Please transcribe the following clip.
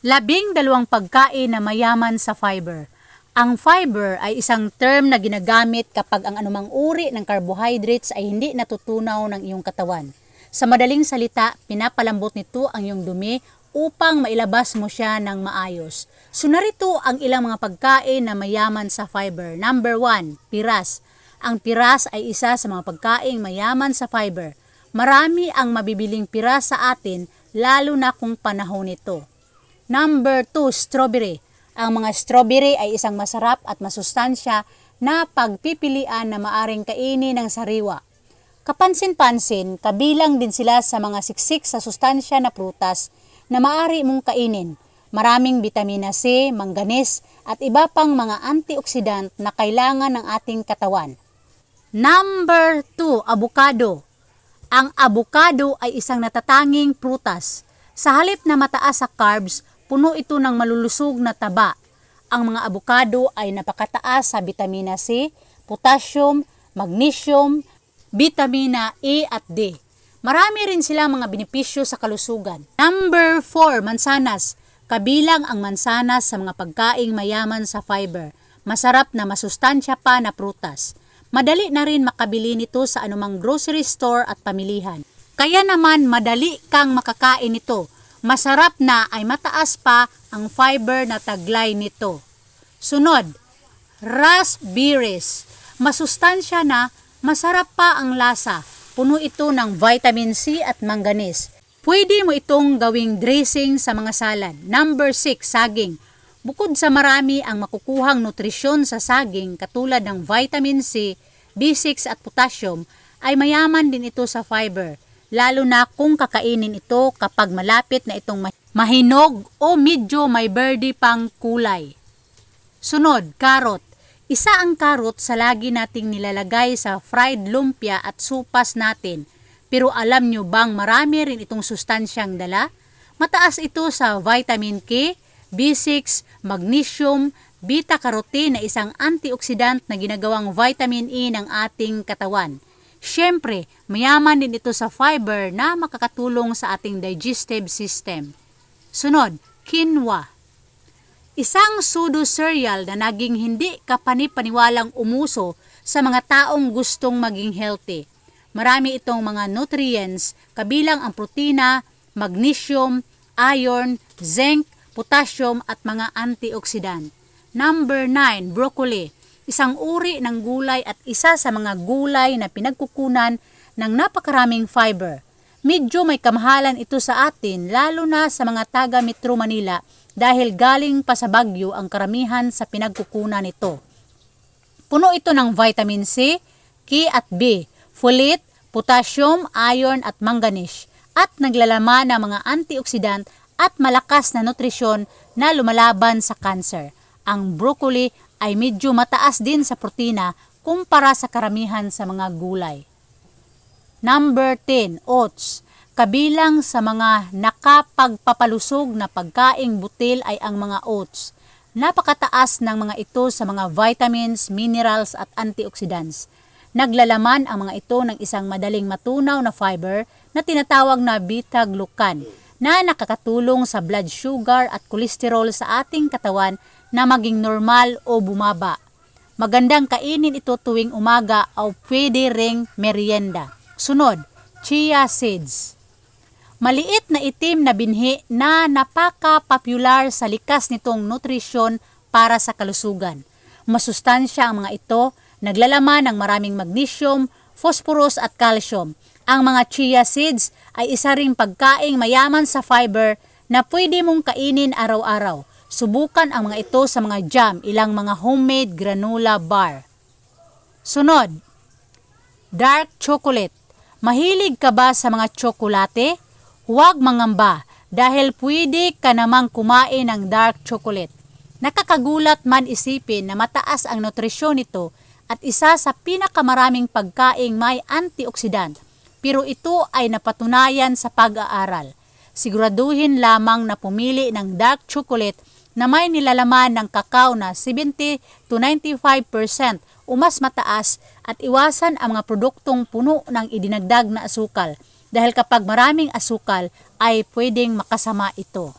12 pagkain na mayaman sa fiber. Ang fiber ay isang term na ginagamit kapag ang anumang uri ng carbohydrates ay hindi natutunaw ng iyong katawan. Sa madaling salita, pinapalambot nito ang iyong dumi upang mailabas mo siya ng maayos. So narito ang ilang mga pagkain na mayaman sa fiber. Number 1, piras. Ang piras ay isa sa mga pagkain mayaman sa fiber. Marami ang mabibiling piras sa atin, lalo na kung panahon nito. Number 2, strawberry. Ang mga strawberry ay isang masarap at masustansya na pagpipilian na maaring kainin ng sariwa. Kapansin-pansin, kabilang din sila sa mga siksik sa sustansya na prutas na maaari mong kainin. Maraming vitamina C, manganese at iba pang mga antioxidant na kailangan ng ating katawan. Number 2, avocado. Ang avocado ay isang natatanging prutas. Sa halip na mataas sa carbs, puno ito ng malulusog na taba. Ang mga avocado ay napakataas sa vitamina C, potassium, magnesium, vitamina E at D. Marami rin silang mga benepisyo sa kalusugan. Number 4, mansanas. Kabilang ang mansanas sa mga pagkaing mayaman sa fiber. Masarap na masustansya pa na prutas. Madali na rin makabili nito sa anumang grocery store at pamilihan. Kaya naman madali kang makakain nito. Masarap na ay mataas pa ang fiber na taglay nito. Sunod, raspberries. Masustansya na, masarap pa ang lasa. Puno ito ng vitamin C at manganese. Pwede mo itong gawing dressing sa mga salad. Number 6, saging. Bukod sa marami ang makukuhang nutrisyon sa saging katulad ng vitamin C, B6 at potassium, ay mayaman din ito sa fiber. Lalo na kung kakainin ito kapag malapit na itong mahinog o medyo may birdie pang kulay. Sunod, carrot. Isa ang carrot sa lagi nating nilalagay sa fried lumpia at supas natin. Pero alam nyo bang marami rin itong sustansyang dala? Mataas ito sa vitamin K, B6, magnesium, beta-carotene na isang antioxidant na ginagawang vitamin E ng ating katawan. Siyempre, mayaman din ito sa fiber na makakatulong sa ating digestive system. Sunod, quinoa. Isang pseudo-cereal na naging hindi kapanipaniwalang umuso sa mga taong gustong maging healthy. Marami itong mga nutrients, kabilang ang protina, magnesium, iron, zinc, potassium at mga antioxidant. Number 9, broccoli. Isang uri ng gulay at isa sa mga gulay na pinagkukunan ng napakaraming fiber. Medyo may kamahalan ito sa atin, lalo na sa mga taga Metro Manila dahil galing pa sa Baguio ang karamihan sa pinagkukunan nito. Puno ito ng vitamin C, K at B, folate, potassium, iron at manganese at naglalaman ng mga antioxidant at malakas na nutrisyon na lumalaban sa cancer. Ang broccoli ay medyo mataas din sa protina kumpara sa karamihan sa mga gulay. Number 10, oats. Kabilang sa mga nakapagpapalusog na pagkaing butil ay ang mga oats. Napakataas ng mga ito sa mga vitamins, minerals at antioxidants. Naglalaman ang mga ito ng isang madaling matunaw na fiber na tinatawag na beta-glucan na nakakatulong sa blood sugar at cholesterol sa ating katawan na maging normal o bumaba. Magandang kainin ito tuwing umaga o pwede ring merienda. Sunod, chia seeds. Maliit na itim na binhi na napaka-popular sa likas nitong nutrisyon para sa kalusugan. Masustansya ang mga ito, naglalaman ng maraming magnesium, phosphorus at calcium. Ang mga chia seeds ay isa ring pagkaing mayaman sa fiber na pwede mong kainin araw-araw. Subukan ang mga ito sa mga jam, ilang mga homemade granola bar. Sunod, dark chocolate. Mahilig ka ba sa mga tsokolate? Huwag mangamba dahil pwede ka namang kumain ng dark chocolate. Nakakagulat man isipin na mataas ang nutrisyon nito at isa sa pinakamaraming pagkaing may antioxidant. Pero ito ay napatunayan sa pag-aaral. Siguraduhin lamang na pumili ng dark chocolate na may nilalaman ng kakao na 70 to 95% o mas mataas at iwasan ang mga produktong puno ng idinagdag na asukal dahil kapag maraming asukal ay pwedeng makasama ito.